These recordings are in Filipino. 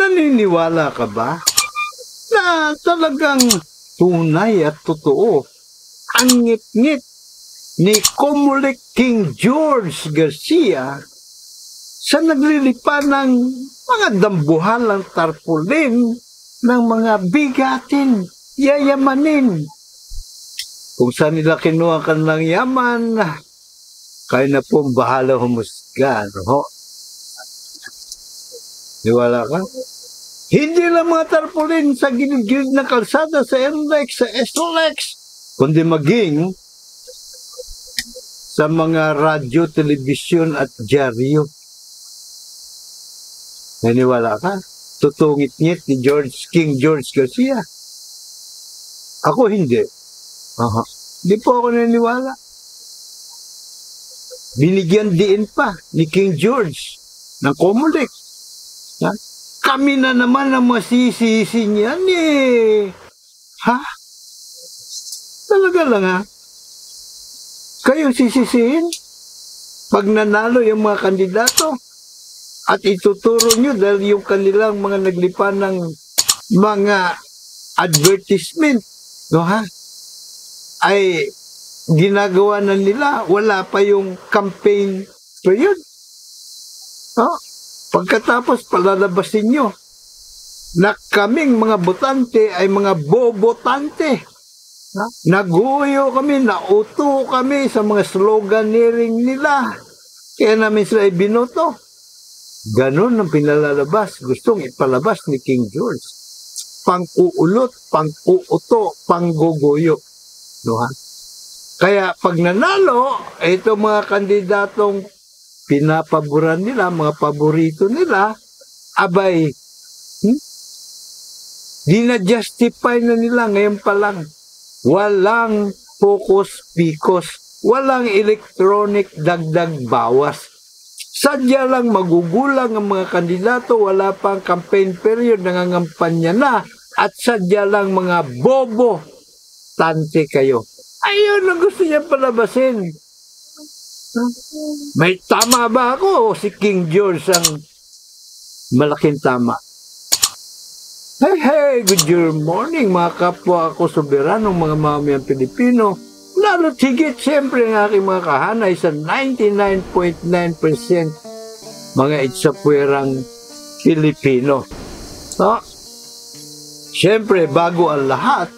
Naniniwala ka ba na talagang tunay at totoo ang ngit-ngit ni Comelec King George Garcia sa naglilipa ng mga dambuhalang tarpulin ng mga bigatin, yayamanin? Kung saan nila kinuha ka ng yaman, kayo na po bahala humusga, no? Niwala ka? Hindi lang mga tarpulin sa gilid-gilid na kalsada, sa NLEX, sa SLEX, kundi maging sa mga radyo, telebisyon at dyaryo. Naniwala ka? Tutungit-ngit ni King George Garcia. Ako hindi. Hindi po ako naniwala. Binigyan diin pa ni King George ng Comelec. Kami na naman ang masisisi niyan eh. Ha? Talaga lang ha? Kayo sisisihin? Pag nanalo yung mga kandidato at ituturo nyo dahil yung kanilang mga naglipa ng mga advertisement, no ha? Ay ginagawa na nila, wala pa yung campaign period. Pagkatapos palalabasin nyo na kaming mga botante ay mga bobotante. Naguyo kami, nauto kami sa mga sloganeering nila. Kaya namin sila ibinoto. Ganon ang pinalalabas. Gustong ipalabas ni King George. Pang-uulot, pang-uuto, pang-guguyo. No, ha? Kaya pag nanalo, ito mga kandidatong pinapaboran nila, mga paborito nila, abay, di na-justify na nila ngayon pa lang. Walang focus-picos, walang electronic dagdag bawas. Sadya lang magugulang ang mga kandidato, wala pang campaign period, nangangampanya na, at sadya lang mga bobo, tante kayo. Ayun ang gusto niya palabasin. May tama ba ako o si King George ang malaking tama? Hey, good morning mga kapwa ako soberanong mga mamamayang Pilipino. Lalo't higit siyempre ang aking mga kahanay sa 99.9% mga itsapwerang Pilipino. Siyempre, bago ang lahat,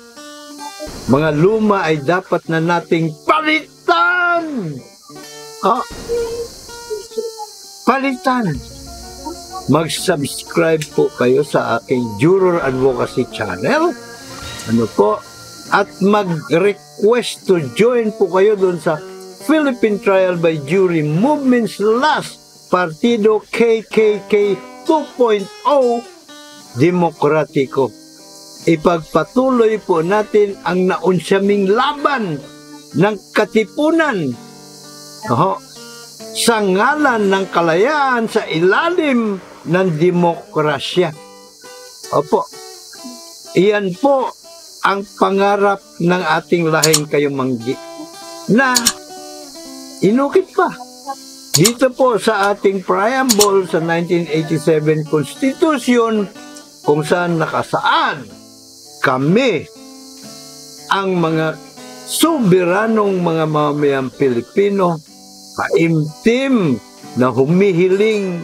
mga luma ay dapat na nating palitan! Palitan! Mag-subscribe po kayo sa aking Juror Advocacy Channel. At mag-request to join po kayo dun sa Philippine Trial by Jury Movement's last Partido KKK 2.0 Demokratiko. Ipagpatuloy po natin ang naunsyaming laban ng katipunan sa ngalan ng kalayaan sa ilalim ng demokrasya. Opo, iyan po ang pangarap ng ating lahing kayumanggi na inukit pa dito po sa ating preamble sa 1987 Constitution, kung saan nakasaad kami ang mga soberanong mga mamamayang Pilipino, kaimtim na humihiling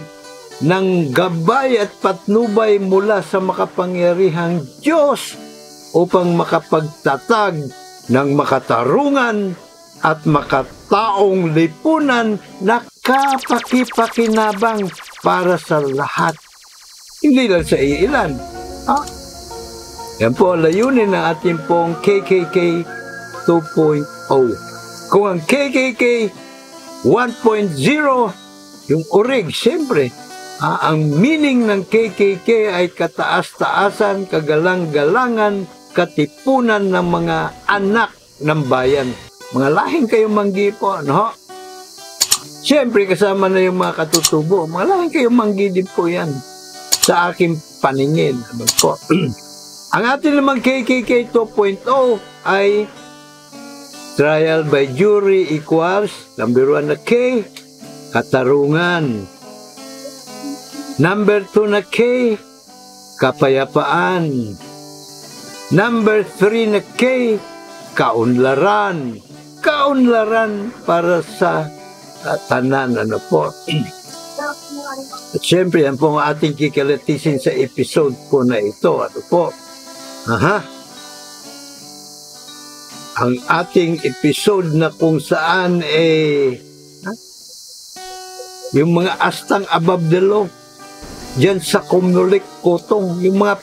ng gabay at patnubay mula sa makapangyarihang Diyos upang makapagtatag ng makatarungan at makataong lipunan na kapaki-pakinabang para sa lahat. Hindi lang sa iilan. Yan po ang layunin ng ating pong KKK 2.0. Kung ang KKK 1.0, yung urig, siyempre, ang meaning ng KKK ay kataas-taasan, kagalang-galangan, katipunan ng mga anak ng bayan. Mga lahing kayumanggi po, no? Siyempre, kasama na yung mga katutubo. Mga lahing kayumanggi din po yan sa aking paningin. Po? Ang ating namang KKK 2.0 ay trial by jury equals number 1 na K, katarungan. Number 2 na K, kapayapaan. Number 3 na K, kaunlaran. Kaunlaran para sa tanan, ano po. At syempre, yan po ang ating kikalatisin sa episode po na ito. Ano po? Ang ating episode na kung saan yung mga astang above the law, dyan sa Kumulik Kotong, yung mga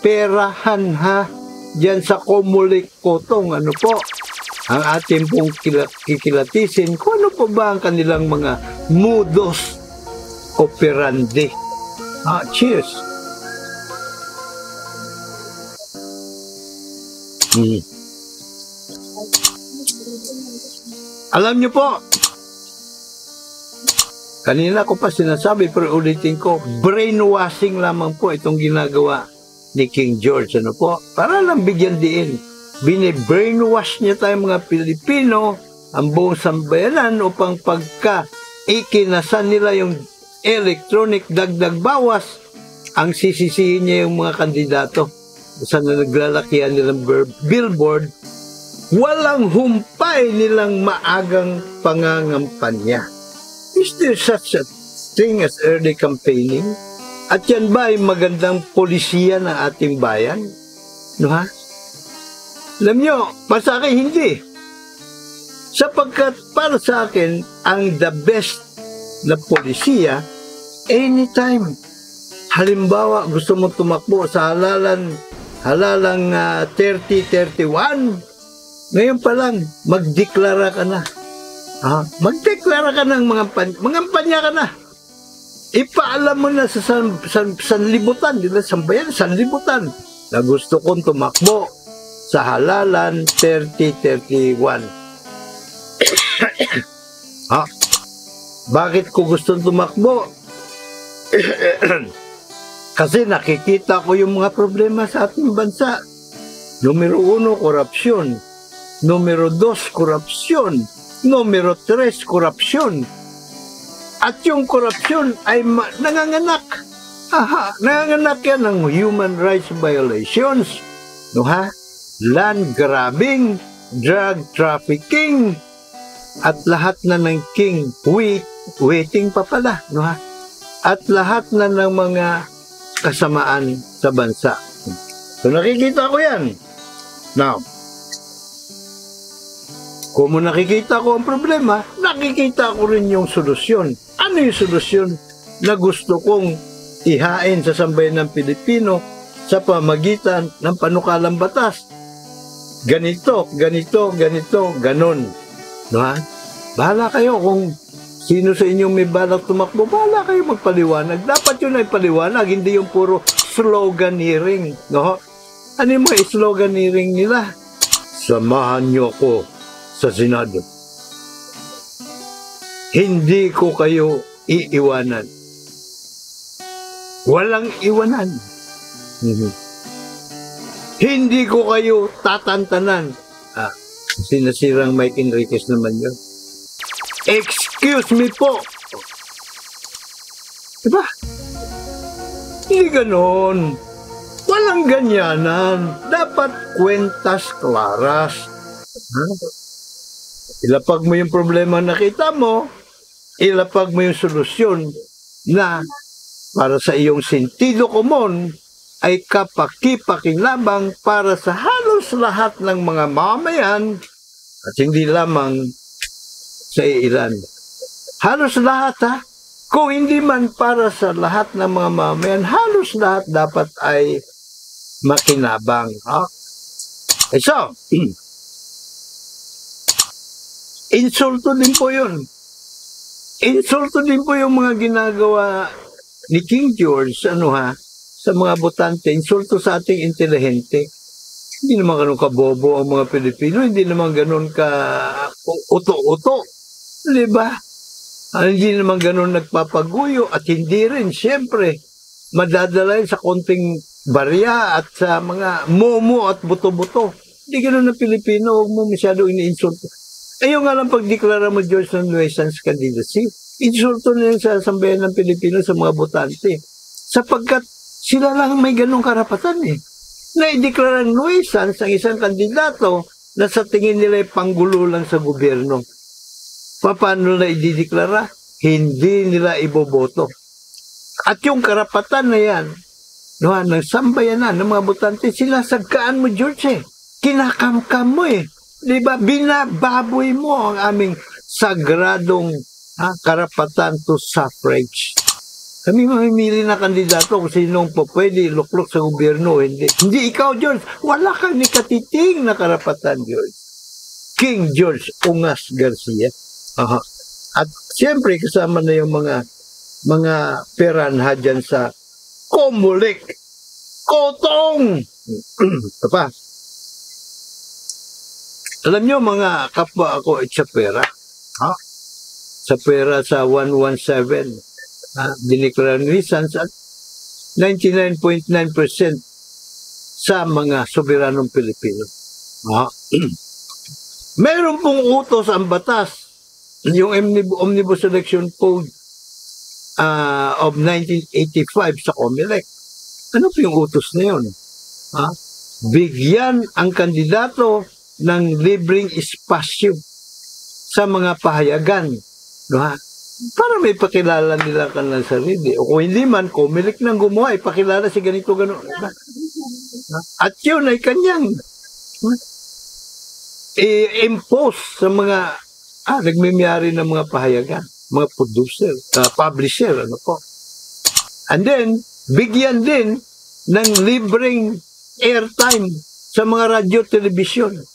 perahan dyan sa Kumulik Kotong, ano po, ang ating pong kikilatisin kung ano po ba ang kanilang mga modus operandi. Cheers! Alam niyo po, kanina ko pa sinasabi, pero ulitin ko, brainwashing lamang po itong ginagawa ni King George. Ano po? Para lang bigyan diin. Bine-brainwash niya tayo mga Pilipino, ang buong sambayanan upang ikinasan nila yung electronic dagdag bawas, ang sisisihin niya yung mga kandidato. Saan na naglalakihan nilang billboard, walang humpay nilang maagang pangangampanya. Is there such a thing as early campaigning? At yan ba ay magandang polisiya ng ating bayan? No ha? Alam nyo, para sa akin, hindi. Sapagkat para sa akin, ang the best na polisiya, anytime. Halimbawa, gusto mo tumakbo sa halalang 30-31, ngayon pa lang, magdeklara ka na. Magdeklara ka ng mga panya ka na. Ipaalam mo na sa sanlibutan, di ba? Sambayan, sanlibutan, na gusto kong tumakbo sa halalan 30-31. Bakit ko gusto tumakbo? Kasi nakikita ko yung mga problema sa ating bansa. Numero 1, korupsyon. Numero 2, korupsyon. Numero 3, korupsyon. At yung korupsyon ay nanganganak. Nanganganak yan ng human rights violations. No ha? Land grabbing, drug trafficking, at lahat na ng king, waiting pa pala, no ha? At lahat na ng mga kasamaan sa bansa. So nakikita ko yan. Now, kung nakikita ko ang problema, nakikita ko rin yung solusyon. Ano yung solusyon na gusto kong ihain sa sambayan ng Pilipino sa pamagitan ng panukalang batas? Ganito, ganon. No ha? Bahala kayo kung sino sa inyong may balak tumakbo, bahala kayo magpaliwanag. Dapat yun ay paliwanag, hindi yung puro sloganeering. No? Ano yung mga sloganeering nila? Samahan niyo ako sa Senado. Hindi ko kayo iiwanan. Walang iwanan. Hindi ko kayo tatantanan. Sinasirang Mike Enriquez naman yun. Excuse me po. Diba? Hindi ganon. Walang ganyanan. Dapat kwentas klaras. Ilapag mo yung problema na nakita mo, ilapag mo yung solusyon na para sa iyong sentido komon ay kapakipakinabang para sa halos lahat ng mga mamayan at hindi lamang sa ilan. Halos lahat ha. Kung hindi man para sa lahat ng mga mamayan, halos lahat dapat ay makinabang. So, insulto din po yun. Insulto din po yung mga ginagawa ni King George, sa mga botante, insulto sa ating intelihente. Hindi naman ganun kabobo ang mga Pilipino, hindi naman ganun ka uto-uto. Diba? Hindi naman ganun nagpapaguyo at hindi rin, siyempre, madadala sa konting barya at sa mga momo at buto-buto. Hindi ganun na Pilipino, huwag mo masyado ini-insulto. Ayun nga lang pagdeklara mo, George, ng nuisance candidacy, insulto na yun sa sambayan ng Pilipino sa mga botante. Sapagkat Sila lang may ganong karapatan eh. Na ideklara nuisance ang isang kandidato na sa tingin nila ay panggulo lang sa gobyerno. Paano na idideklara? Hindi nila iboboto. At yung karapatan na yan, no, ng sambayanan ng mga botante, sila sagkaan mo, George eh. Kinakamkam mo eh. Diba? Binababoy mo ang aming sagradong karapatan to suffrage. Kami mamimili na kandidato kung sinong po pwede luklok sa gobyerno. Hindi ikaw, George. Wala kang ni katiting na karapatan, George. King George Ungas Garcia. Aha. At siyempre kasama na yung mga peranha dyan sa Comelec. Kotong! Ito pa. Alam nyo mga kapwa ako at sa pera. Sa pera sa 117. Dineklara nuisance at 99.9% sa mga soberanong Pilipino. Meron pong utos ang batas, yung Omnibus Election Code of 1985 sa Comelec. Ano po yung utos na yun? Bigyan ang kandidato ng libreng espasyo sa mga pahayagan. No, para may pakilala nila kanilang sarili. O kung hindi man, Comelec nang gumawa, ipakilala si ganito, gano'n. At yun ay kanyang i-impose sa mga nagmimiyari ng mga pahayagan, mga producer, publisher, ano po. And then, bigyan din ng libreng airtime sa mga radyo, telebisyon.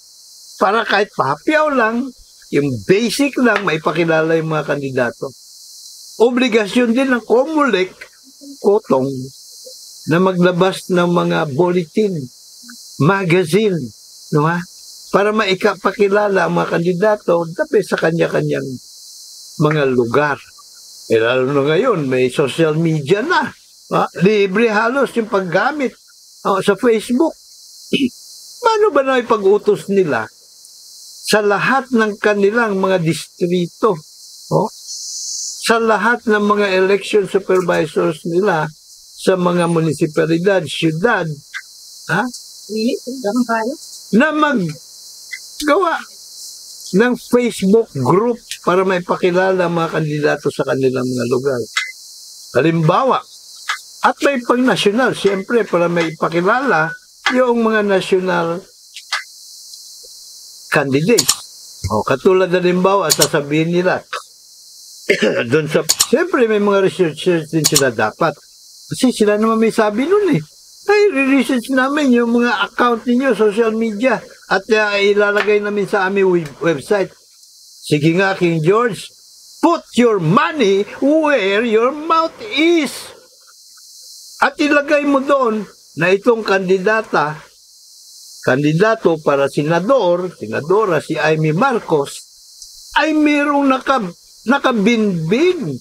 Para kahit pahapiaw lang, yung basic lang, maipakilala yung mga kandidato. Obligasyon din ng Comelec, Kotong, na maglabas ng mga bulletin, magazine, no ha? Para maipakilala ang mga kandidato dapat sa kanya-kanyang mga lugar. Lalo na ngayon, may social media na. Libre halos yung paggamit sa Facebook. Paano ba na ipag-utos nila sa lahat ng kanilang mga distrito, sa lahat ng mga election supervisors nila, sa mga munisipalidad, syudad, na maggawa ng Facebook group para may pakilala ang mga kandidato sa kanilang mga lugar. Halimbawa, at may pang-national, siyempre, para may ipakilala yung mga national candidates. Katulad na limbawa, sasabihin nila, doon sa, siyempre may mga researchers din sila dapat. Kasi sila naman may sabi nun eh. Ay, re-research namin yung mga account ninyo, social media, at ilalagay namin sa aming website. Sige nga, King George, put your money where your mouth is. At ilagay mo doon na itong kandidato para senadora si Amy Marcos, ay mayroong nakabinbin,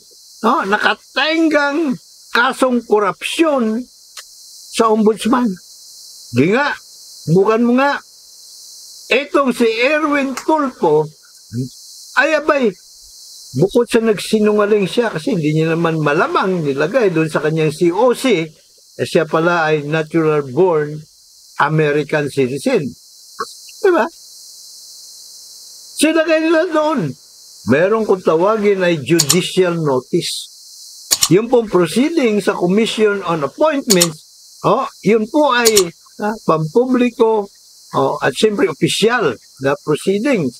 nakatenggang kasong korupsyon sa ombudsman. Di nga, bukan mo nga, itong si Erwin Tulfo, ay abay, bukod sa nagsinungaling siya, kasi hindi niya naman malamang nilagay doon sa kanyang COC, siya pala ay natural born American citizen. Diba? Sinagay nila doon. Meron kung tawagin ay judicial notice. Yung pong proceeding sa Commission on Appointments, yun po ay pampubliko at siyempre opisyal na proceeding.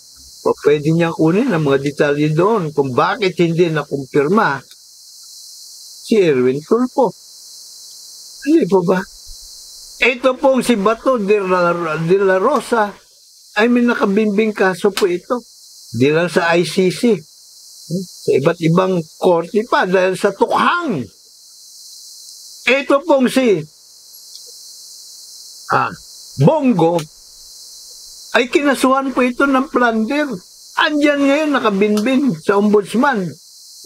Pwede niya kunin ang mga detalye doon kung bakit hindi nakumpirma si Erwin Tulfo. Hindi po ba? Ito pong si Bato de la Rosa ay may nakabimbing kaso po ito. Di lang sa ICC. Sa iba't ibang korte pa dahil sa tukhang. Ito pong si Bongo ay kinasuhan po ito ng plunder. Andyan ngayon nakabinbin sa ombudsman.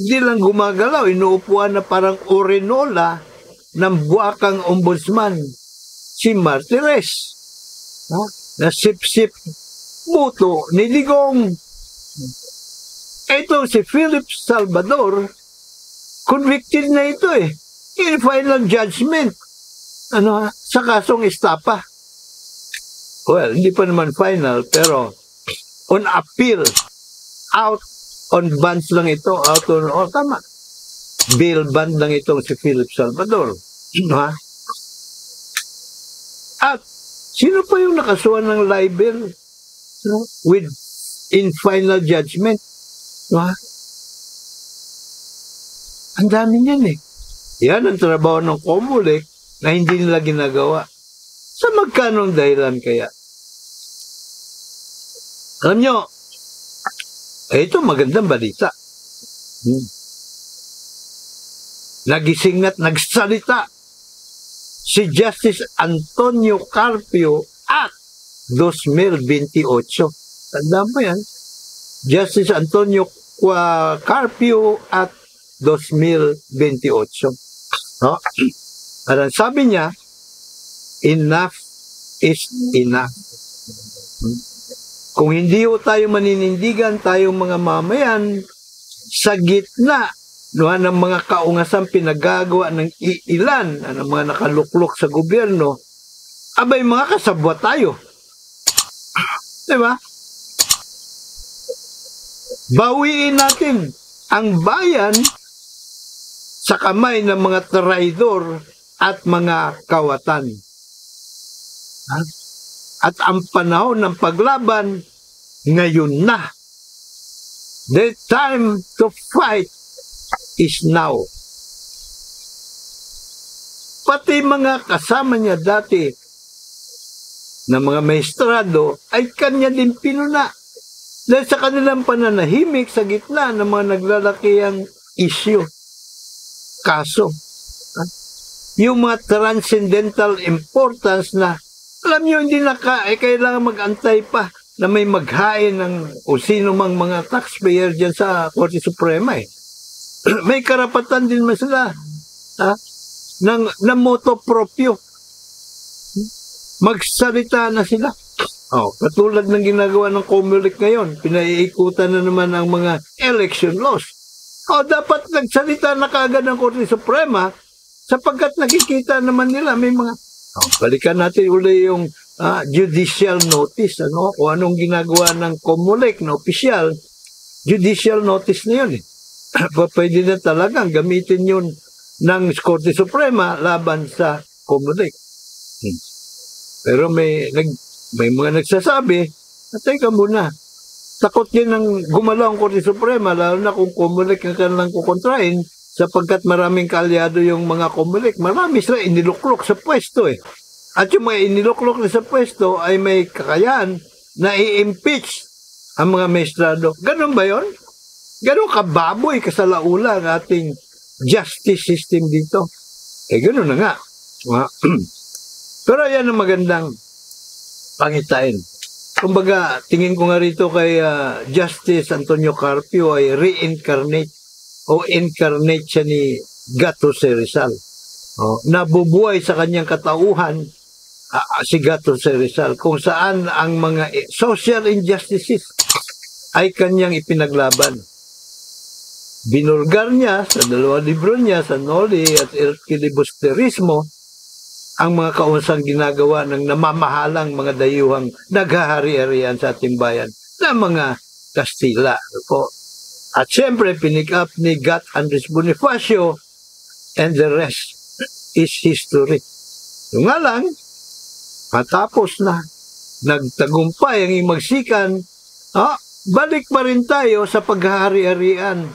Hindi lang gumagalaw, inuupuan na parang orinola ng buwakang ombudsman. Si Martires. Na sip-sip buto ni Digong. Ito si Philip Salvador, convicted na ito eh. In final judgment, sa kasong estapa. Well, hindi pa naman final, pero on appeal, out on bonds lang ito, tama. Bail bond lang itong si Philip Salvador. Ha? At sino pa yung nakasuhan ng libel with in final judgment? Ha? Ang dami niyan eh. Yan ang trabaho ng COMELEC na hindi nila ginagawa. Sa magkanong dahilan kaya? Alam nyo, ito magandang balita. Nagising at nagsalita si Justice Antonio Carpio at 2028. Tandaan mo yan. Justice Antonio Carpio at 2028. No? At sabi niya, enough is enough. Kung hindi tayo maninindigan, tayong mga mamayan, sa gitna ng mga kaungasan pinagagawa ng ilan, ng mga nakaluklok sa gobyerno, abay mga kasabwat tayo. Diba? Bawiin natin ang bayan sa kamay ng mga traidor at mga kawatan. At ang panahon ng paglaban, ngayon na. The time to fight is now. Pati mga kasama niya dati na mga maestrado ay kanya din pinuna. Dahil sa kanilang pananahimik sa gitna ng mga naglalakihang issue. Kaso, yung mga transcendental importance na alam nyo, hindi kailangan mag-antay pa na may maghain ng o sino mang mga taxpayer dyan sa Korte Suprema eh. May karapatan din man sila ng moto proprio. Magsalita na sila. Katulad ng ginagawa ng COMELEC ngayon, pinaiikutan na naman ang mga election laws. Dapat nagsalita na kaagad ng Korte Suprema sapagkat nakikita naman nila may mga balikan natin uli yung judicial notice, o anong ginagawa ng COMELEC na opisyal, judicial notice na yun eh. Pwede na talagang gamitin yun ng Korte Suprema laban sa COMELEC. Pero may mga nagsasabi, teka muna, takot din ng gumalaw ang Korte Suprema, lalo na kung COMELEC ang kanilang kukontrahin, sapagkat maraming kaalyado yung mga COMELEC, marami sila iniluklok sa pwesto eh. At yung mga iniluklok na sa pwesto ay may kakayahan na i-impeach ang mga maestrado. Ganun ba yon? Ganun kababoy, kasalaula ang ating justice system dito. Ganun na nga. Pero yan ang magandang pangitain. Kumbaga, tingin ko nga rito kay Justice Antonio Carpio ay reincarnate o incarnate siya ni Gato C. Rizal. Nabubuhay sa kanyang katauhan si Gato C. Rizal kung saan ang mga social injustices ay kanyang ipinaglaban. Binulgar niya sa 2 libro niya, sa Noli at El Filibusterismo, ang mga kaunsang ginagawa ng namamahalang mga dayuhang naghahari-harian sa ating bayan na mga Kastila. At siyempre, pinick up ni Gat Andres Bonifacio and the rest is history. Yung nga lang, matapos na, nagtagumpay ang imagsikan, balik pa rin tayo sa paghahari-harian.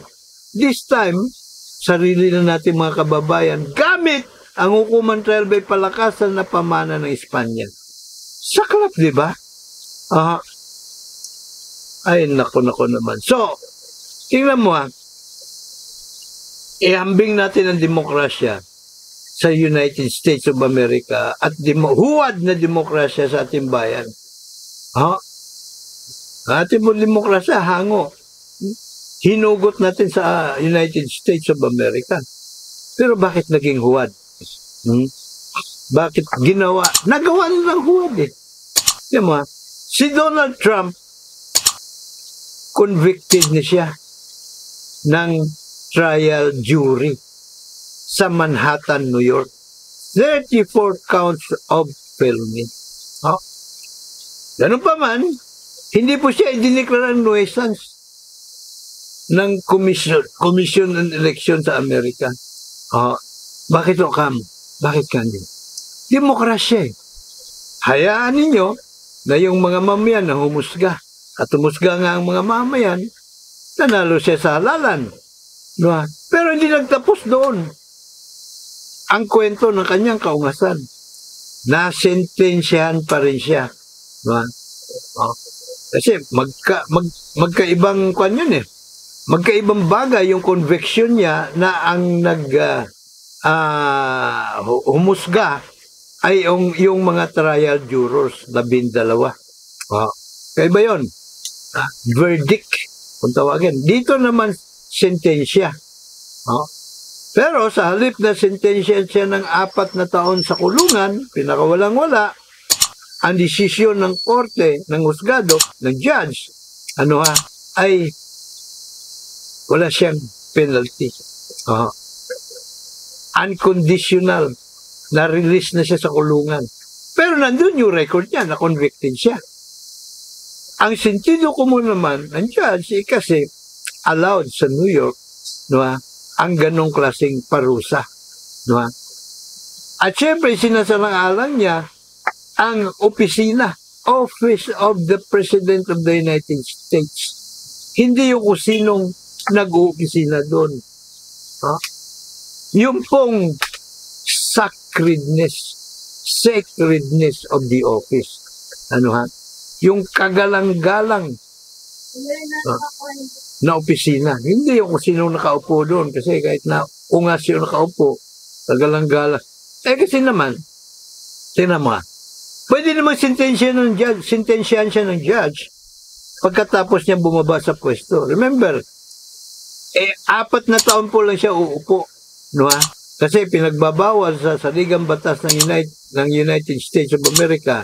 This time, sarili na natin mga kababayan, gamit ang hukuman trial by palakasan na pamana ng Espanya. Saklap, di ba? Ay, nako naman. So, tingnan mo ihambing natin ang demokrasya sa United States of America at huwad na demokrasya sa ating bayan. Ating demokrasya, hango. Hinugot natin sa United States of America. Pero bakit naging huwad? Bakit ginawa? Nagawa nilang huwad eh. Diba? Si Donald Trump, convicted na siya ng trial jury sa Manhattan, New York. 34 counts of felony. Oh. Ganun pa man, hindi po siya idineklara nuisance ng Commission on Election sa Amerika. Oh. Bakit o kam? Bakit kanyo? Demokrasya eh. Hayaan ninyo na yung mga mamayan na humusga. At humusga nga ang mga mamayan, nanalo siya sa halalan. No? Pero hindi nagtapos doon. Ang kwento ng kanyang kaungasan, nasentensyahan pa rin siya. No? Oh. Kasi magkaibang kwan yun eh. Magkaibang bagay yung conviction niya na ang humusga ay yung mga trial jurors, 12. Oh. Kaiba yun. Verdict, kung tawagin. Dito naman, sentensya. Oh. Pero sa halip na sentensya siya ng 4 na taon sa kulungan, pinakawalang-wala, ang desisyon ng korte, ng husgado, ng judge, ay wala siyang penalty. Oh. Unconditional. Na-release na siya sa kulungan. Pero nandun yung record niya, na-convicted siya. Ang sentido ko mo naman, ang judge, kasi allowed sa New York, no, ang ganong klaseng parusa. No? At syempre, sinasalang-alang niya ang opisina, Office of the President of the United States. Hindi yung kung sinong nag-uopisina doon. Huh? Yung pong sacredness of the office. Yung kagalang-galang na opisina. Hindi yung kung sino nakaupo doon. Kasi kahit na ungas yung nakaupo, kagalang-galang. Kasi naman, tinama. Pwede naman sentensyahan siya ng judge pagkatapos niya bumaba sa pwesto. Remember, 4 na taon po lang siya uupo. No, kasi pinagbabawal sa saligang batas ng United States of America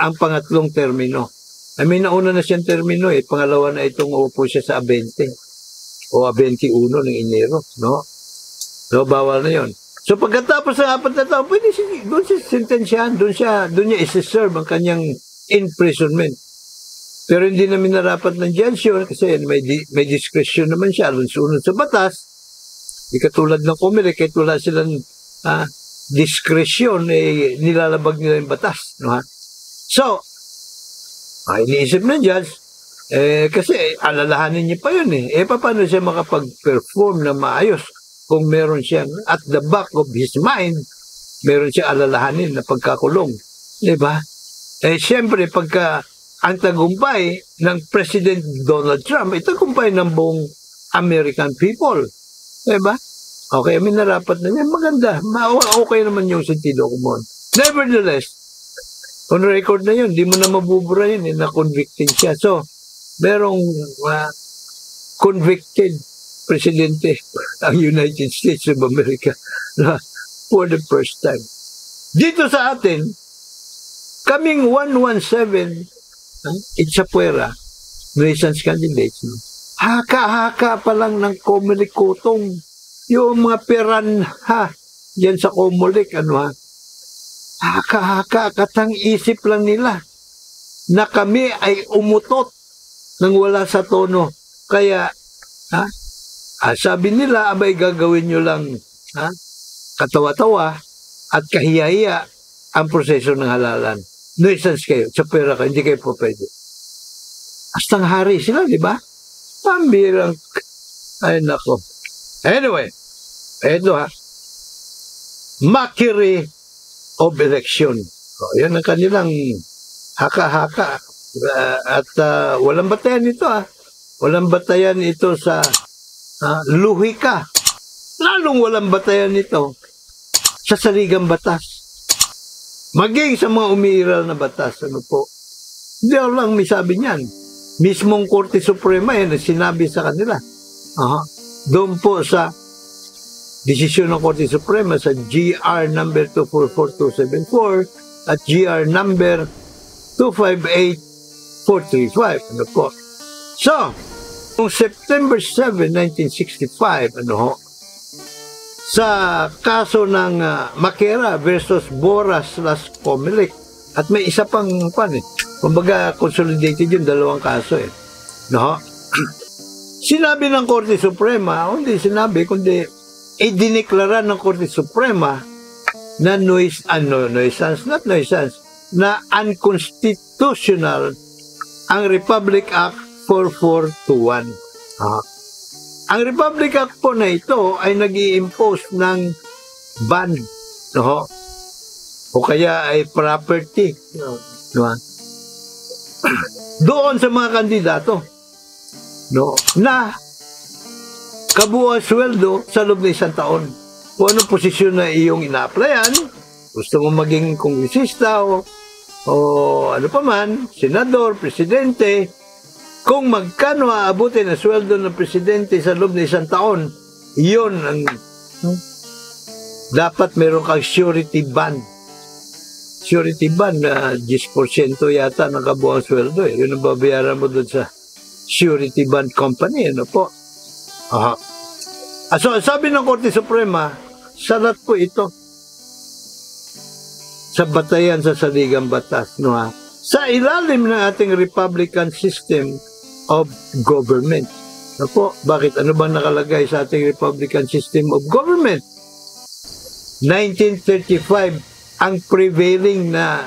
ang pangatlong termino. I mean, nauna na siyang termino pangalawa na itong uupo siya sa 20 o 21 ng Enero, no? So, bawal na yon. So, pagkatapos ng 4 na taon, pwede doon siya sentensyahan, doon niya isi-serve ang kanyang imprisonment. Pero hindi na minarapat ng judge yun kasi may discretion naman siya alang-sunod sa batas. Di katulad ng Comelec, kahit wala silang diskresyon, nilalabag nila yung batas. No, so, iniisip ng judge, kasi alalahanin niya pa yun paano siya makapag-perform na maayos kung meron siyang, at the back of his mind, meron siya alalahanin na pagkakulong. Diba? Siyempre, pagka ang tagumpay ng President Donald Trump, tagumpay ng buong American people. Diba? Okay, minarapat na niya. Maganda. Okay naman yung sentido ko mo. Nevertheless, on record na yun, di mo na mabubura yun, na-convicted siya. So, merong convicted presidente ang United States of America for the first time. Dito sa atin, kaming 117 Itzapuera, nuisance candidates, haka-haka pa lang ng Comelec Kutong. Yung mga piranha yan sa Comelec, haka-haka, katang isip lang nila na kami ay umutot nang wala sa tono. Kaya, sabi nila, abay gagawin nyo lang katawa-tawa at kahiya-hiya ang proseso ng halalan. Nuisance kayo, sa pera kayo, hindi kayo po pwede. Hastang hari sila, di ba? Pambirang, ay nako. Anyway, eto mockery of election. Yan ang kanilang haka-haka. At walang batayan ito Walang batayan ito sa luhika. Lalong walang batayan ito sa saligang batas. Maging sa mga umiiral na batas. Hindi ako lang may sabi niyan. Mismong Korte Suprema sinabi sa kanila. Doon po sa desisyon ng Korte Suprema sa GR number 244274 at GR number 258435. So, noong September 7, 1965, sa kaso ng Makera versus Boras/Comelec. At may isa pang kumbaga consolidated yung dalawang kaso no? Sinabi ng Korte Suprema, hindi sinabi kundi idineklara ng Korte Suprema na nuisance, na unconstitutional ang Republic Act 4421. Ang Republic Act po na ito ay nag-i-impose ng ban, no? O kaya ay property, no? Doon sa mga kandidato, no? Na kabuuan sweldo sa loob ng isang taon. Kung anong posisyon na iyong ina-applyan, gusto mo maging kongresista o ano pa man, senador, presidente, kung magkano aabutin ang sweldo ng presidente sa loob ng isang taon, iyon ang dapat meron kang surety bond. Surety bond na 10% yata ng kabuuan sweldo. Yun ang babayaran mo doon sa surety bond company. Ano po? So, sabi ng Korte Suprema, salat po ito sa batayan sa saligang batas. No, sa ilalim ng ating Republican system of government. Ano po? Bakit? Ano ba nakalagay sa ating Republican system of government? 1935 ang prevailing na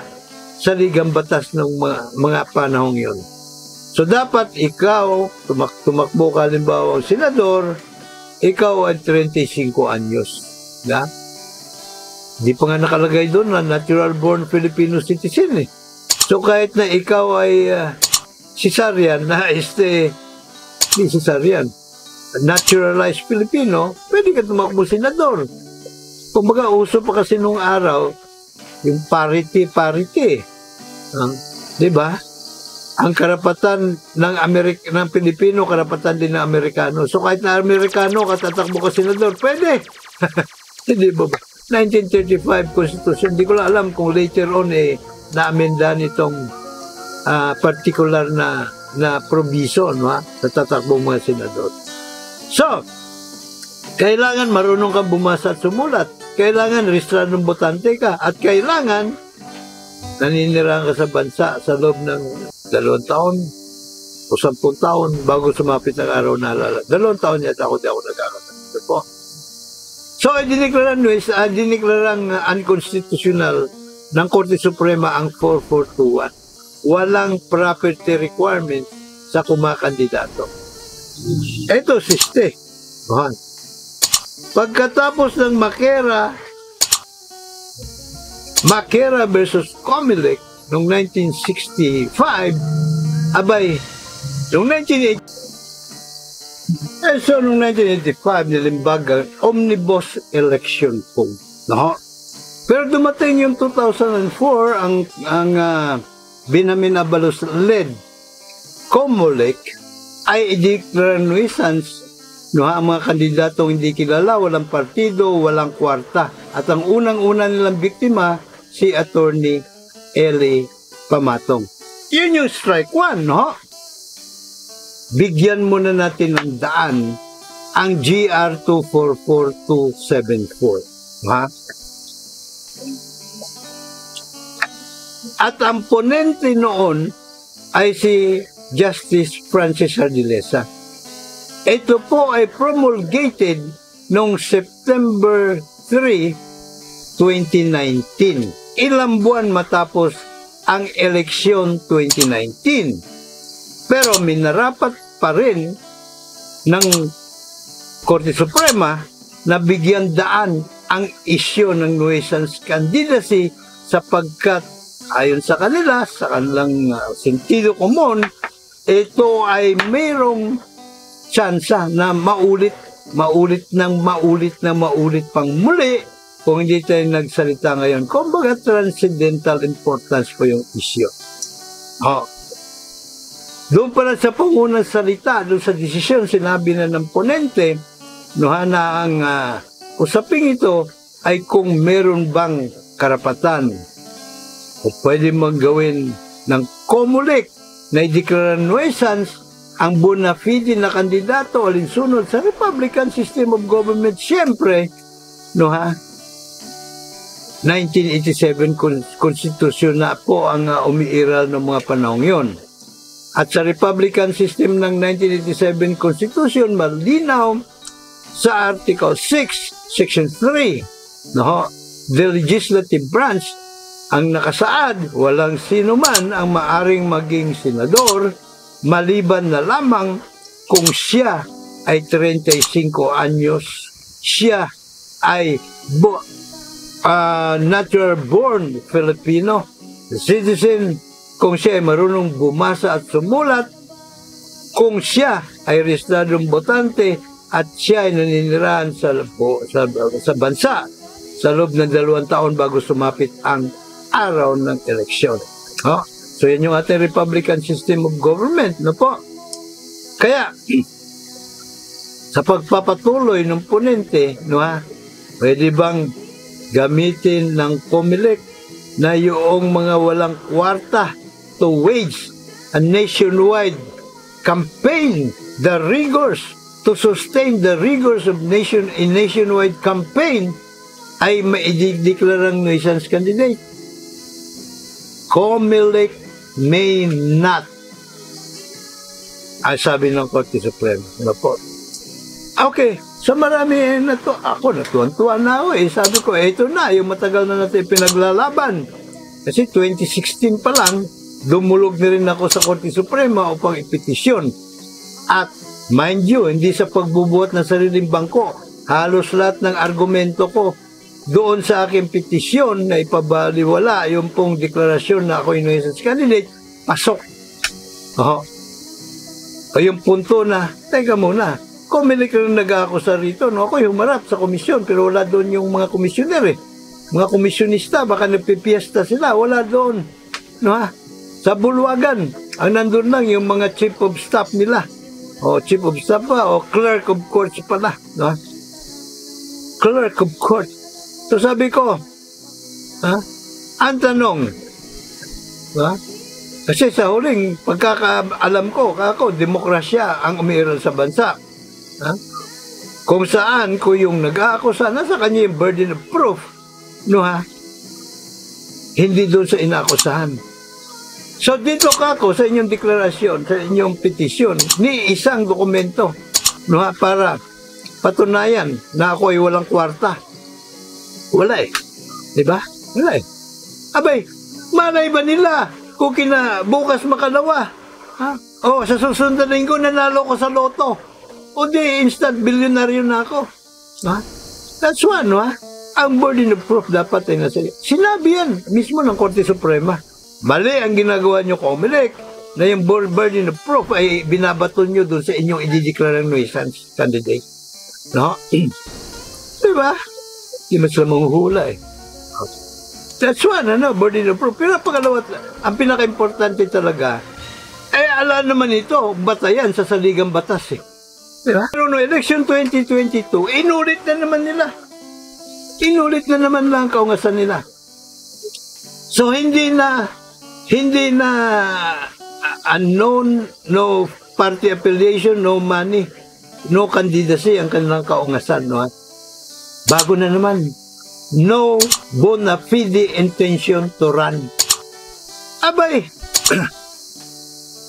saligang batas ng mga panahong yon. So dapat ikaw, tumakbo ka halimbawa ang senador, ikaw ay 35 anyos. Da? Di pa nga nakalagay doon na natural born Filipino citizen So kahit na ikaw ay cesarean, hindi cesarean, naturalized Filipino, pwede ka tumakbo senador. Kumbaga uso pa kasi nung araw, yung parity. Di ba? Ang karapatan ng Pilipino, karapatan din ng Amerikano. So kahit na Amerikano, katatakbo ka senador, pwede. Hindi ba? 1935 Constitution, hindi ko lang alam kung later on na-amendan itong particular na provision sa tatakbong mga senador. So, kailangan marunong kang bumasa at sumulat. Kailangan rehistradong botante ka. At kailangan naninirahan ka sa bansa sa loob ng 2 taon o 10 taon bago sumapit ang araw na alala. 2 taon yata ako nagkakataon po. So, dineklarang unconstitutional ng Korte Suprema ang 4421. Walang property requirement sa kumakandidato. Ito, siste. Pagkatapos ng Makera versus Comelec noong 1965, noong 1985, nilimbag ang Omnibus Election Code. No? Pero dumating yung 2004, ang Benjamin Abalos-led Comelec ay i-declare nuisance. Ang mga kandidatong hindi kilala, walang partido, walang kwarta. At ang unang-una nilang biktima, si Attorney Eli Pamatong. Yun yung strike 1, no? Bigyan muna natin ng daan ang GR 244274. Ha? At ang ponente noon ay si Justice Francis Ardilesa. Ito po ay promulgated noong September 3, 2019. Ilang buwan matapos ang eleksyon 2019. Pero minarapat pa rin ng Korte Suprema na bigyan daan ang isyu ng nuisance candidacy sapagkat ayon sa kanila, sa kanilang sentido komon, ito ay mayroong tsansa na maulit pang muli kung hindi tayo nagsalita ngayon. Kumbaga, transcendental importance po yung issue. Doon pala sa pangunang salita, doon sa desisyon, sinabi na ng ponente, na ang usaping ito ay kung meron bang karapatan o pwede maggawin ng Comelec na i-declare nuisance ang bona fide na kandidato alinsunod sa Republican system of government. Siyempre, no ha? 1987 Constitution na po ang umiiral ng mga panahong yon. At sa Republican system ng 1987 Constitution, malinaw sa Article 6, Section 3, no, the legislative branch, ang nakasaad, walang sino man ang maaring maging senador, maliban na lamang kung siya ay 35 anyos, siya ay natural born Filipino citizen, kung siya ay marunong bumasa at sumulat, kung siya ay rehistradong botante at siya ay naninirahan sa bansa sa loob ng 2 taon bago sumapit ang araw ng eleksyon. So yan yung ating Republican system of government, no po? Kaya sa pagpapatuloy ng ponente, no ha, pwede bang gamitin ng COMELEC na yung mga walang kwarta to wage a nationwide campaign, the rigors, to sustain the rigors of nationwide campaign, ay maideklarang nuisance candidate. COMELEC may not, ay sabi ng Korte Suprema. Okay, so marami na to. Ako natuwan-tuwa na ako eh. Sabi ko, ito na, yung matagal na natin pinaglalaban. Kasi 2016 pa lang, dumulog na rin ako sa Korte Suprema upang ipetisyon. At mind you, hindi sa pagbubuhat ng sariling bangko, halos lahat ng argumento ko doon sa aking petisyon na ipabaliwala yung pong deklarasyon na ako innocent candidate, pasok. O yung punto na, teka muna, COMELEC rin nag-aakusa rito, no? Ako humarap sa komisyon, pero wala doon yung mga komisyoner eh. Mga komisyonista, baka nagpipiesta sila, wala doon. No, ha? Sa Bulwagan, ang nandun lang yung mga chief of staff nila. O chief of staff pa, o clerk of courts pala. No? Clerk of court. So sabi ko, ang tanong, kasi sa huling pagkakaalam ko, demokrasya ang umiiral sa bansa. Kung saan ko yung nag-aakusa, nasa kanya yung burden of proof, no ha? Hindi doon sa inaakusahan. So dito kako sa inyong deklarasyon, sa inyong petisyon, ni isang dokumento, no ha, para patunayan na ako ay walang kwarta. Wala eh. Diba? Wala eh. Abay, malay ba nila kung bukas makalawa? Sa susunod na linggo, nanalo ko sa loto. O di, instant billionaryo na ako. That's one, Ang burden of proof dapat ay nasa iyo. Sinabi yan mismo ng Korte Suprema. Mali ang ginagawa nyo, COMELEC, na yung burden of proof ay binabaton nyo doon sa inyong idideklarang nuisance candidate. No? Diba? Hindi mas lang manghuhula eh. That's one, burden of proof. Pero pangalawa, ang pinaka-importante talaga, alam naman ito, batayan sa saligang batas eh. Diba? Pero no, election 2022, inulit na naman nila. Inulit na naman lang ang kaungasan nila. So, hindi na unknown, no party affiliation, no money, no candidacy ang kanilang kaungasan. No? Bago na naman, no bona fide intention to run. Abay,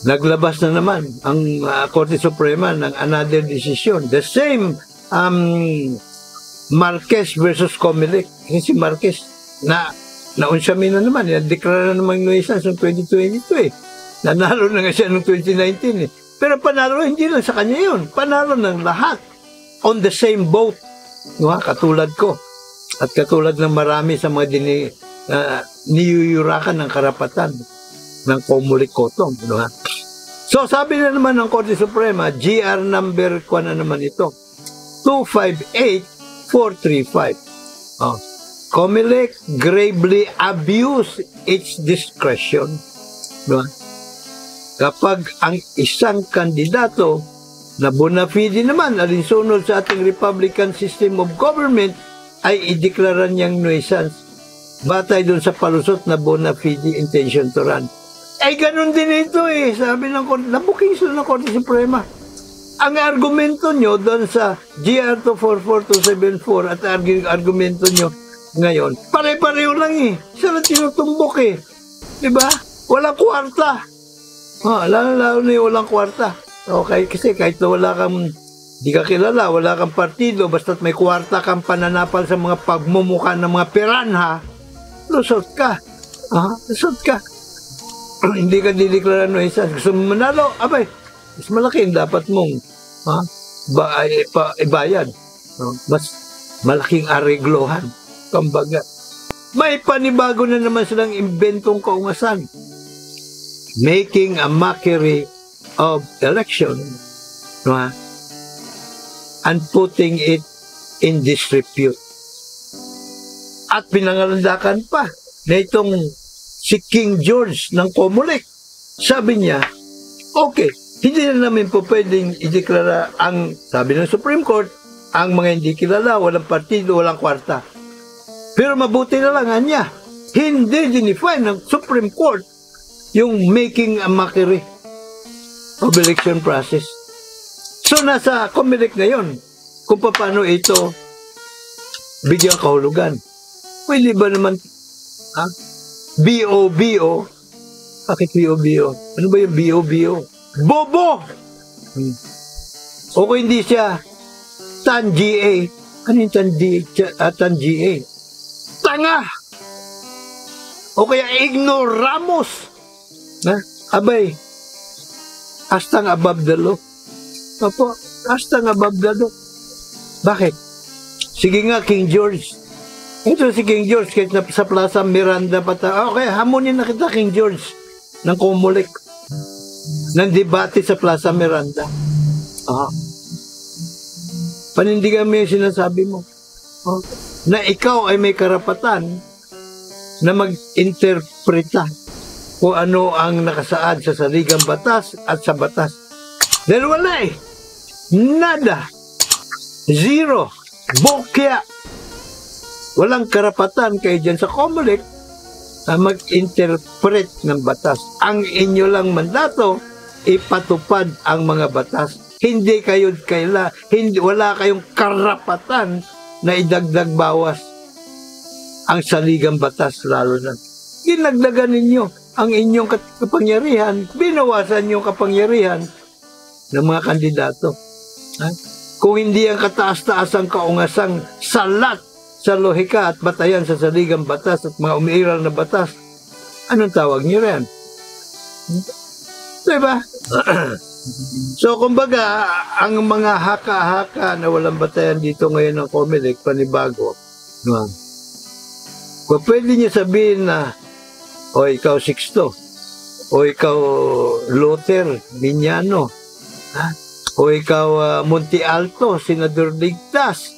naglabas na naman ang Korte Suprema ng another decision. The same Marquez versus COMELEC. Kasi si Marquez, naunsyamin na naman, deklara na naman nuisance noong 2022 eh. Nanalo na nga siya noong 2019 eh. Pero panalo, hindi lang sa kanya yun. Panalo ng lahat. On the same boat. Katulad ko. At katulad ng marami sa mga niyuyurakan ng karapatan ng Comelec Cotton. So, sabi na naman ng Korte Suprema, GR number ko na naman ito, 258435. COMELEC gravely abuse its discretion. Kapag ang isang kandidato na bona fide naman, alinsunod sa ating Republican system of government, ay ideklara niyang nuisance batay doon sa palusot na bona fide intention to run. Ganun din ito eh. Sabi ng Korte, nabuking sila ng Korte Suprema. Ang argumento nyo doon sa GR 244274 at argumento nyo ngayon, pare-pareho lang eh. Isa lang tinutumbok eh. Diba? Walang kwarta. Lalo na yung walang kwarta. Okay, kasi kahit na wala kang, di ka kilala, wala kang partido, basta't may kwarta kang pananapal sa mga pagmumukha ng mga piranha, lusot ka. Lusot ka. Hindi ka dideklara no isa. Gusto mo manalo, abay, mas malaki yung dapat mong ibayad. Mas malaking areglohan. Kumbaga, may panibago na naman silang inventong kaungasan. Making a mockery of election. And putting it in disrepute. At pinangalandakan pa na itong si King George ng Comelec. Sabi niya, okay, hindi na namin po pwedeng ideklara ang, sabi ng Supreme Court, ang mga hindi kilala, walang partido, walang kwarta. Pero mabuti na lang niya, hindi dinefine ng Supreme Court yung making a mockery of election process. So nasa Comelec ngayon kung paano ito bigyan kahulugan. Pwede ba naman B-O-B-O? Bakit B-O-B-O? Ano ba yung B-O-B-O? Bobo! O kung hindi siya Tan-G-A. Ano yung Tan-G-A? Tanga! O kaya ignoramos. Abay, hastang above the law. Opo, hastang above the law. Bakit? Sige nga, King George. Ito si King George, kahit na sa Plaza Miranda pata. Okay, hamunin na kita, King George, ng Comelec. Ng debate sa Plaza Miranda. Panindigan mo yung sinasabi mo. Na ikaw ay may karapatan na mag-interpreta kung ano ang nakasaad sa saligang batas at sa batas. Dahil wala eh. Nada. Zero. Bokya. Walang karapatan kayo dyan sa Comelec na mag-interpret ng batas. Ang inyo lang mandato, ipatupad ang mga batas. Hindi kayo wala kayong karapatan na idagdag bawas ang saligang batas, lalo na. Ginagdagan ninyo ang inyong kapangyarihan, binawasan yung kapangyarihan ng mga kandidato. Kung hindi ang kataas-taasang kaungasang salat sa lohika at batayan sa saligang batas at mga umiiral na batas, anong tawag niyo rin? Diba? So, kumbaga, ang mga haka-haka na walang batayan dito ngayon ng Comelec, panibago, kung pwede niya sabihin na, o ikaw Sixto, o ikaw Luther, Viñano, o ikaw Monte Alto, Senador Ligtas,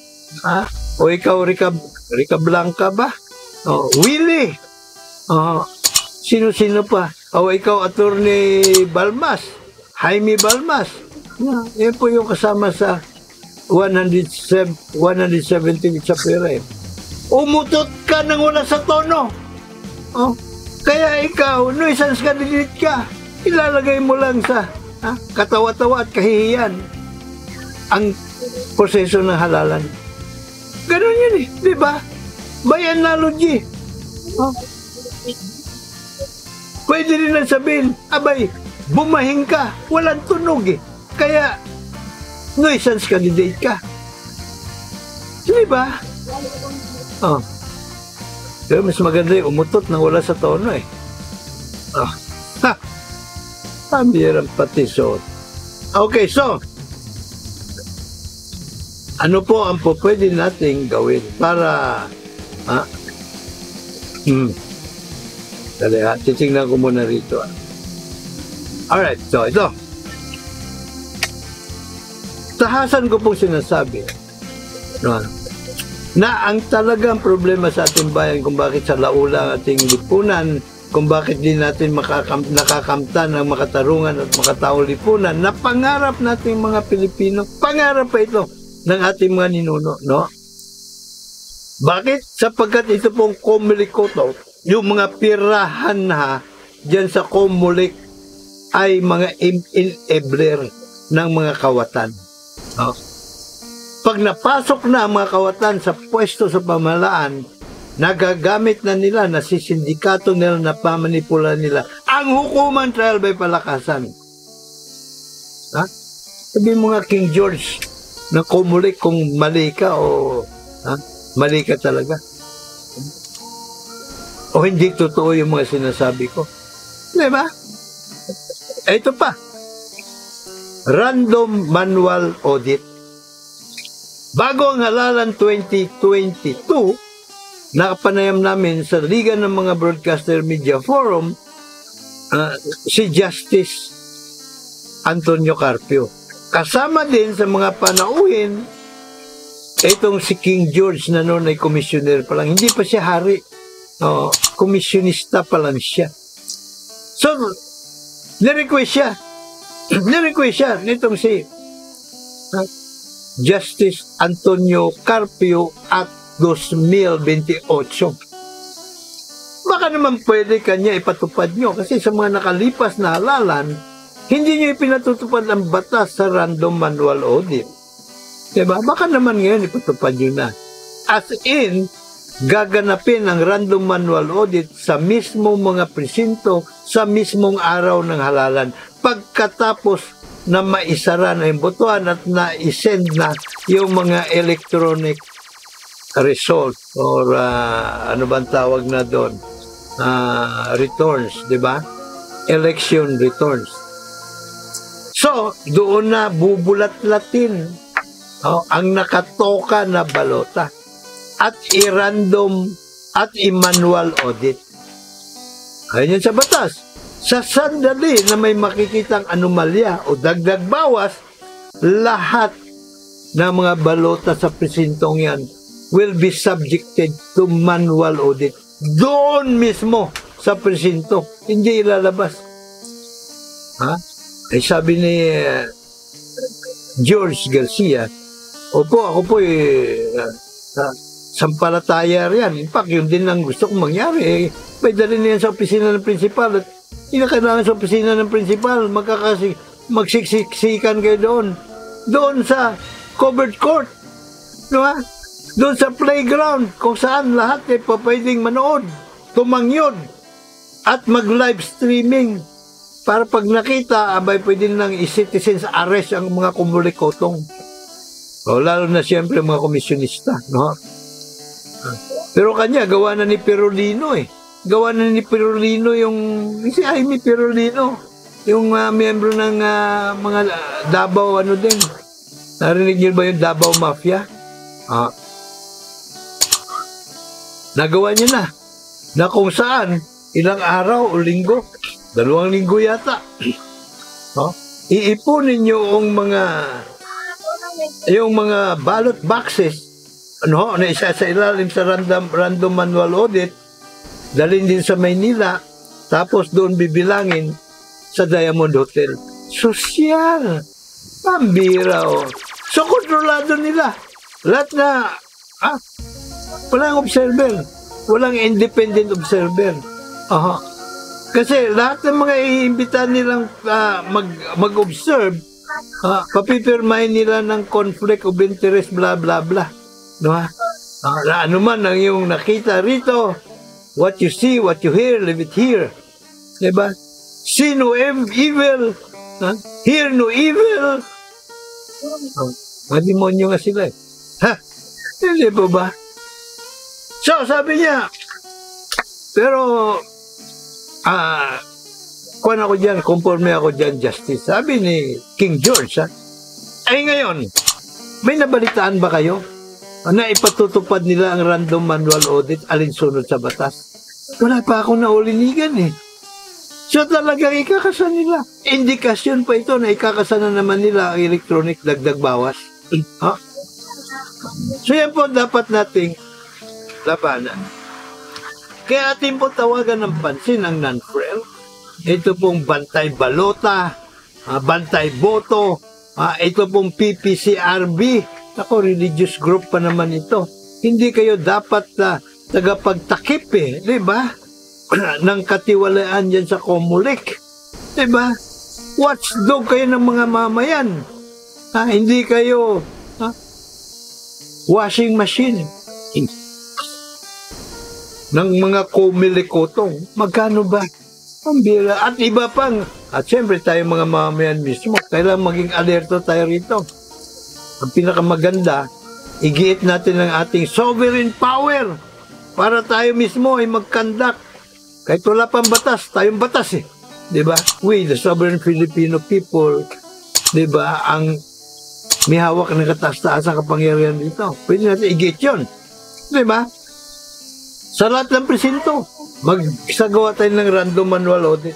o ikaw Rica Blanca ba? O, Willie, sino-sino pa? O ikaw Attorney Balmas, Jaime Balmas. Yan po yung kasama sa 170 sa pera. Umutot ka nang wala sa tono. Kaya ikaw, nuisance candidate ka. Ilalagay mo lang sa katawa-tawa at kahihiyan ang proseso ng halalan. Ganun yun eh, di ba? By analogy. Pwede rin na sabihin, abay, bumahing ka, walang tunog eh. Kaya, nuisance candidate ka. Di ba? Pero mas maganda yung umutot na wala sa tono eh. Pambirang patisot. Okay, so, ano po ang pwede nating gawin para, dali titingnan ko muna rito. Alright, so ito. Tahasan ko pong sinasabi na ang talagang problema sa ating bayan kung bakit sa laula ang ating lipunan, kung bakit din natin nakakamtan ng makatarungan at makataong lipunan na pangarap nating mga Pilipino, pangarap pa ito ng ating mga ninuno, no? Bakit? Sapagkat ito pong Comelec, yung mga pirahan na dyan sa Comelec ay mga enabler. ng mga kawatan. Oh. Pag napasok na ang mga kawatan sa pwesto sa pamahalaan, nagagamit na nila, nasisindikato nila, napamanipula nila ang hukuman trial by palakasan. Ha? Sabi mo nga, King George, na kumulik kung mali ka o mali ka talaga. O hindi totoo yung mga sinasabi ko. Diba? Ito pa. Random manual audit. Bago ang halalan 2022, nakapanayam namin sa Liga ng mga Broadcaster Media Forum, si Justice Antonio Carpio. Kasama din sa mga panauhin, itong si King George na noon ay commissioner pa lang. Hindi pa siya hari. Komisyonista pa lang siya. So, nirequest siya nitong si Justice Antonio Carpio at 2028. Baka naman pwede kanya ipatupad nyo kasi sa mga nakalipas na halalan, hindi nyo ipinatutupad ang batas sa random manual audit. Diba? Baka naman ngayon ipatupad nyo na. As in, gaganapin ang random manual audit sa mismong mga presinto sa mismong araw ng halalan. Pagkatapos na maisara na yung botohan at na-send na yung mga electronic result or ano bang tawag na doon? Returns, di ba? Election returns. So, doon na bubulat-latin ang nakatoka na balota at i-random at i-manual audit. Ayun sa batas. Sa sandali na may makikitang anomalya o dagdag bawas, lahat ng mga balota sa presintong yan will be subjected to manual audit. Doon mismo sa presinto. Hindi ilalabas. Ay sabi ni George Garcia, opo, ako po sampalataya riyan. In fact, yun din ang gusto kong mangyari. May dali niyan sa opisina ng prinsipal at kinakailangan sa opisina ng prinsipal, magsiksikan kayo doon. Doon sa covered court. Diba? Doon sa playground kung saan lahat ay pwedeng manood, tumangyod, at mag-live streaming. Para pag nakita, abay pwede nang i-citizens arrest ang mga kumulikotong. O, lalo na siyempre mga komisyonista. No? Pero kanya, gawa na ni Pirulino Gawa na ni Pirulino si Jaime Pirulino, yung miyembro ng mga Davao din. Narinig niyo ba yung Davao Mafia? Nagawa niya na kung saan ilang araw o linggo, 2 linggo yata, iipunin niyo yung mga ballot boxes na isa sa ilalim sa random manual audit, dalhin din sa Maynila, tapos doon bibilangin sa Diamond Hotel. Sosyal. Pambira, So, kontrolado nila. Lahat na, walang observer. Walang independent observer. Kasi lahat ng mga iimbitahan nilang mag-observe, papipirmahin nila ng conflict of interest, blah, blah, blah. No? Ano man ang yung nakita rito, what you see, what you hear, leave it here. Diba? See no evil, hear no evil. Mga demonyo nga sila Hindi po ba? So, sabi niya, pero, kuwan ako dyan, conforme ako dyan, Justice. Sabi ni King George, ay ngayon, may nabalitaan ba kayo na ipatutupad nila ang random manual audit alinsunod sa batas? Wala pa akong naulinigan So talagang ikakasan nila. Indikasyon pa ito na ikakasan na naman nila ang electronic dagdag bawas. So yan po dapat nating labanan. Kaya atin po tawagan ng pansin ang non-frel. Ito pong bantay balota, bantay boto, ito pong PPCRB. Ako, religious group pa naman ito. Hindi kayo dapat tagapagtakip di ba? Ng katiwalaan dyan sa Comelec. Di ba? watchdog kayo ng mga mamayan. Hindi kayo washing machine ng mga kumilikotong. Magkano ba? Pambira. At iba pang, at syempre tayo mga mamayan mismo, kailangan maging alerto tayo rito. Ang pinakamaganda, igiit natin ang ating sovereign power para tayo mismo ay mag-conduct. Kahit wala pang batas, tayong batas eh. Diba? We, the sovereign Filipino people, diba, ang may hawak ng kataas-taas ang kapangyarihan dito. Pwede natin igiit yun. Diba? Sa lahat ng presinto, magsagawa tayo ng random manual audit.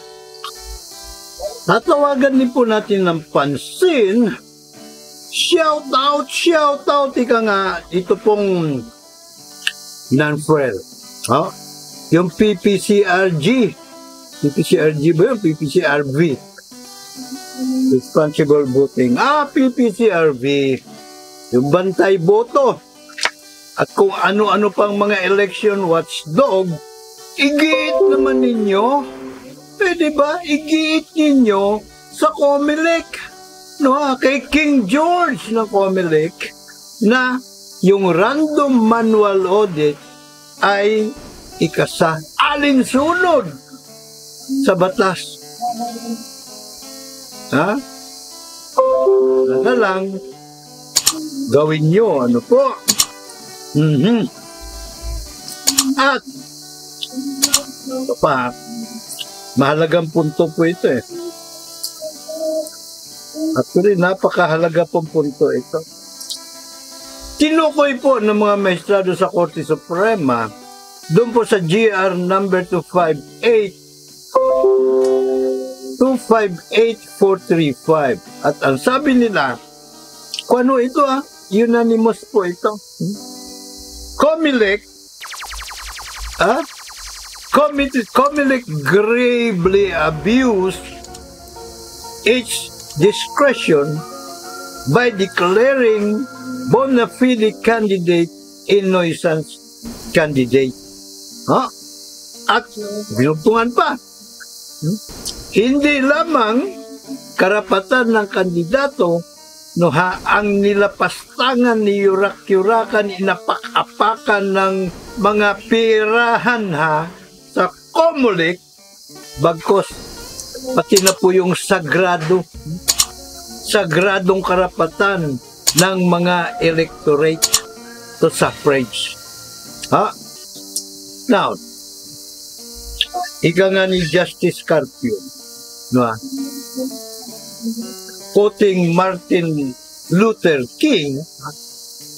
Tatawagan din po natin ng pansin. Shout out, ika nga, ito pong non-friend. Yung PPCRG. PPCRG ba yun? PPCRV. Responsible voting. PPCRV. Yung bantay boto. At kung ano-ano pang mga election watchdog, igiit naman ninyo. Pwede ba? Igiit ninyo sa COMELEC. No, kay King George na COMELEC na yung random manual audit ay ikasa alinsunod sa batas. Na lang gawin nyo, ano po? At ito pa, mahalagang punto po ito eh. Actually, napakahalaga pong punto ito. Tinukoy po ng mga maestrado sa Korte Suprema doon po sa GR number 258435. At ang sabi nila, kung ano ito unanimous po ito. COMELEC gravely abused its discretion by declaring bona fide candidate innocent candidate. At binugtungan pa. Hindi lamang karapatan ng kandidato ang nilapastangan ni yurak-yurakan, inapak-apakan ng mga pirahan sa COMELEC, bagkos pati na po yung sagradong karapatan ng mga electorate to suffrage. Now, ika nga ni Justice Carpio, quoting Martin Luther King,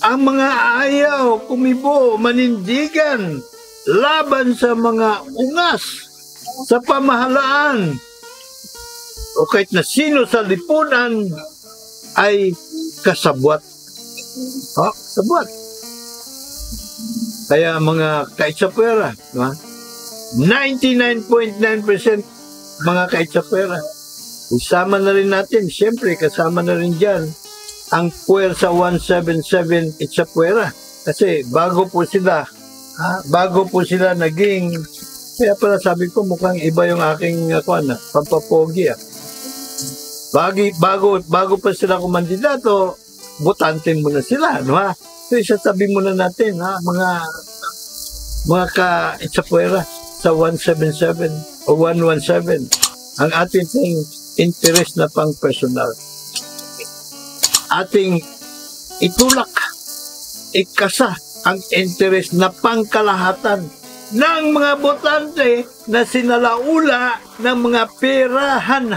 ang mga ayaw kumibo, manindigan laban sa mga ungas sa pamahalaan o kahit na sino sa lipunan ay kasabwat. Kasabwat. Kaya mga kaitsapwera, 99.9% mga kaitsapwera. Isama na rin natin, siyempre kasama na rin dyan ang Puwersa 177 Itzapuera. Kasi bago po sila naging, kaya pala sabi ko mukhang iba yung aking pampapogi. Bago pa sila kumandidato, botante muna sila, So isasabi muna natin, mga ka-Itzapuera sa 177 o 117, ang ating interest na pang personal. Ating itulak, ikasa ang interest na pangkalahatan ng mga botante na sinalaula ng mga perahan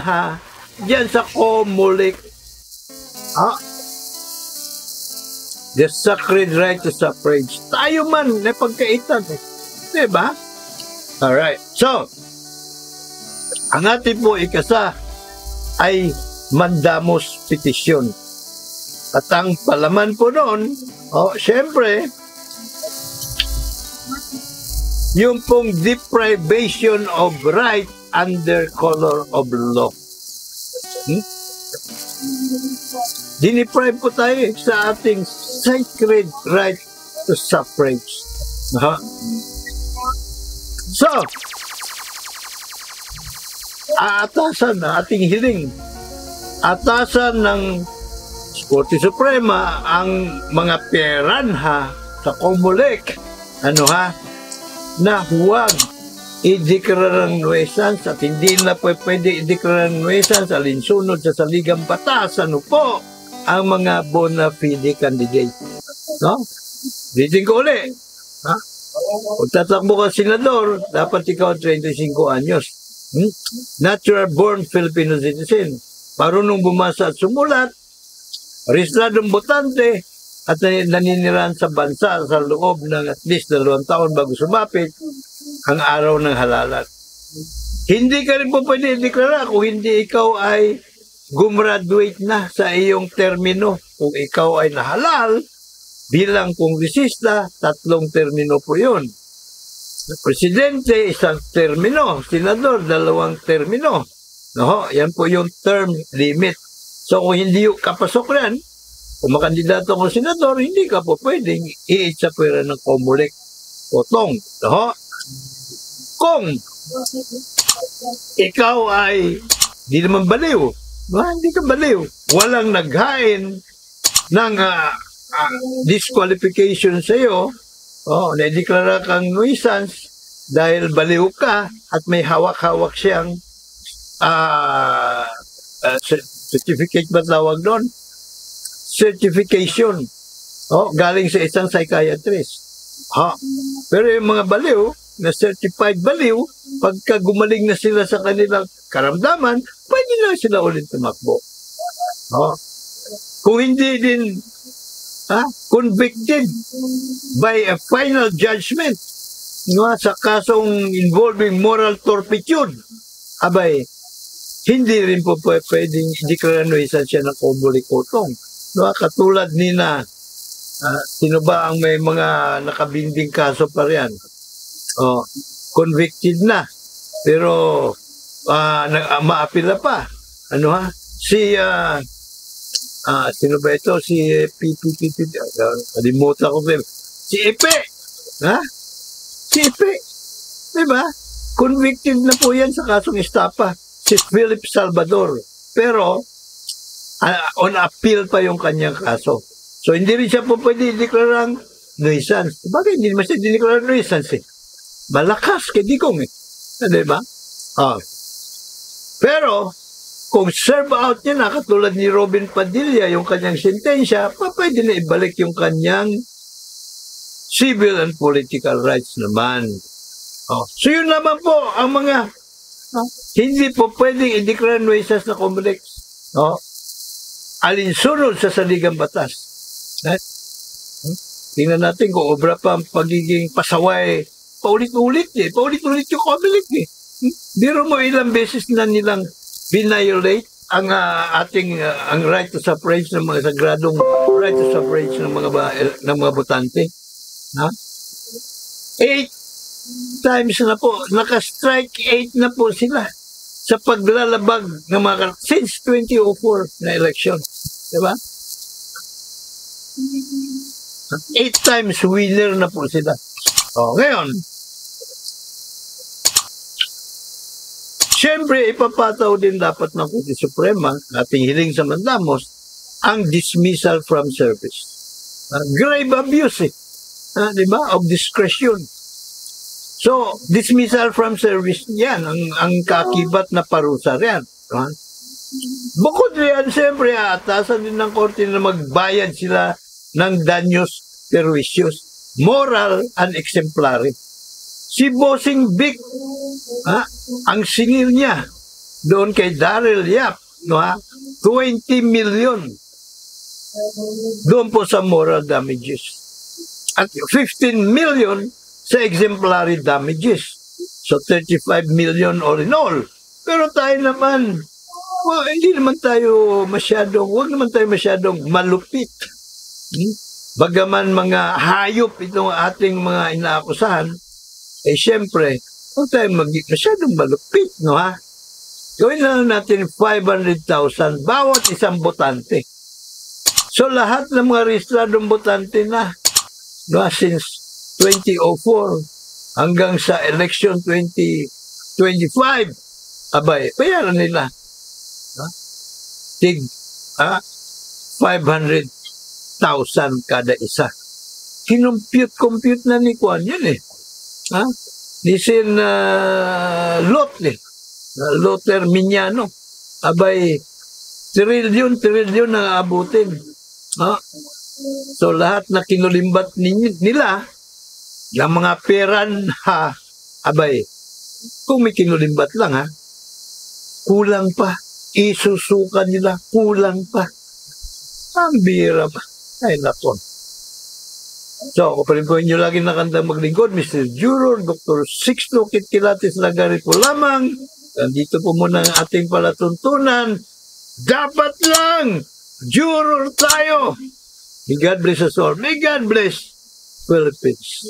diyan sa COMELEC. The sacred right to suffrage. Tayo man na pagkaitan. Diba? Alright. So, ang ating po ikasa ay mandamus petisyon. At ang palaman po noon, syempre, yung pong deprivation of right under color of law. Diniprive po tayo sa ating sacred right to suffrage. So, aatasan na ating hiling. Atasan ng Korte Suprema ang mga peranha sa COMELEC, na huwag ideklara ng nuisance at hindi na pwede ideklara ng nuisance alinsunod sa saligang batas, ang mga bona fide candidate. No? Bitin ko uli. Kung tatakbo ka senador, dapat ikaw 35 anyos. Natural born Filipino citizen. Marunong bumasa at sumulat, rehistradong botante, at naninirahan sa bansa sa loob ng at least 2 taon bago sumapit ang araw ng halalan. Hindi ka rin po pwede ideklara kung hindi ikaw ay gumraduate na sa iyong termino. Kung ikaw ay nahalal bilang kongresista, 3 termino po yun. Presidente, 1 termino. Senador, 2 termino. Yan po yung term limit. So kung hindi ka pasok yan, kung makandidato kong senador, hindi ka po pwedeng i-itsa pera ng COMELEC potong. Kung ikaw ay di naman baliw, hindi ka baliw, walang naghain ng disqualification sa iyo, na-deklara kang nuisance dahil baliw ka at may hawak-hawak siyang certificate ba tawag doon? Certification. Galing sa isang psychiatrist. Pero yung mga baliw, na certified baliw, pagka gumaling na sila sa kanilang karamdaman, pwede na sila ulit tumakbo. Kung hindi din convicted by a final judgment sa kasong involving moral turpitude, abay, hindi rin po pwedeng deklara nuisance siya ng COMELEC potong. Katulad nina, sino ba ang may mga nakabinding kaso pa riyan? Convicted na. Pero, maapila pa. Sino ba ito? Si kalimutan ko. Si Epe. Si Epe. Diba? Convicted na po yan sa kasong estapa. Si Philip Salvador. Pero, on appeal pa yung kanyang kaso. So, hindi rin siya po pwede deklarang nuisance. Bakit hindi naman siya deklarang nuisance? Malakas kay Digong . Diba? Pero, kung serve out niya na, katulad ni Robin Padilla, yung kanyang sentensya, pwede na ibalik yung kanyang civil and political rights naman. So, yun naman po ang mga hindi po pwedeng i-declare nuisance na COMELEC. Alinsunod sa saligang batas. Tingnan natin kung obra pa ang pagiging pasaway. Paulit-ulit Paulit-ulit yung COMELEC . Biro mo ilang beses na nilang violate ang ating ang right to suffrage ng mga sagradong right to suffrage ng mga botante. 8 times na po, naka-strike 8 na po sila sa paglalabag ng mga since 2004 na election. Diba? 8 times winner na po sila. Ngayon, siyempre, ipapataw din dapat ng Korte Suprema, ating hiling sa mandamos, ang dismissal from service. Grave abuse, diba? Of discretion. So, dismissal from service, yan, ang kakibat na parusa riyan. Bukod riyan, siyempre, atasan din ng korte na magbayad sila ng danyos perjuicious, moral and exemplary. Si Bossing Vic, ang singil niya doon kay Daryl Yap, 20 million doon po sa moral damages. At 15 million sa exemplary damages. So 35 million all in all. Pero tayo naman, hindi naman tayo huwag naman tayo masyadong malupit. Bagaman mga hayop itong ating mga inaakusahan, siyempre, huwag tayo masyadong malupit, Gawin lang natin 500,000 bawat isang botante. So lahat ng mga rehistradong botante na, since 2004 hanggang sa election 2025, Abay, bayaran nila. Ha? Tig, 500,000 kada isa. Kinumpute na ni Kwan yun eh. Ha? Nisin Lot eh. Loter Miñano. Abay, trilyon na abutin. Ha? So lahat na kinulimbat nila, yung mga peran, abay, kung may kinulimbat lang kulang pa. Isusuka nila, kulang pa. Ang bira pa. Ay, nakon. So, ako pa rin po inyo lagi nakandang maglingkod, Mr. Juror, Dr. Sixto Kitkilatis Lagari po lamang. Nandito po muna ang ating palatuntunan. Dapat lang! Juror tayo! May God bless us all. May God bless Philippines.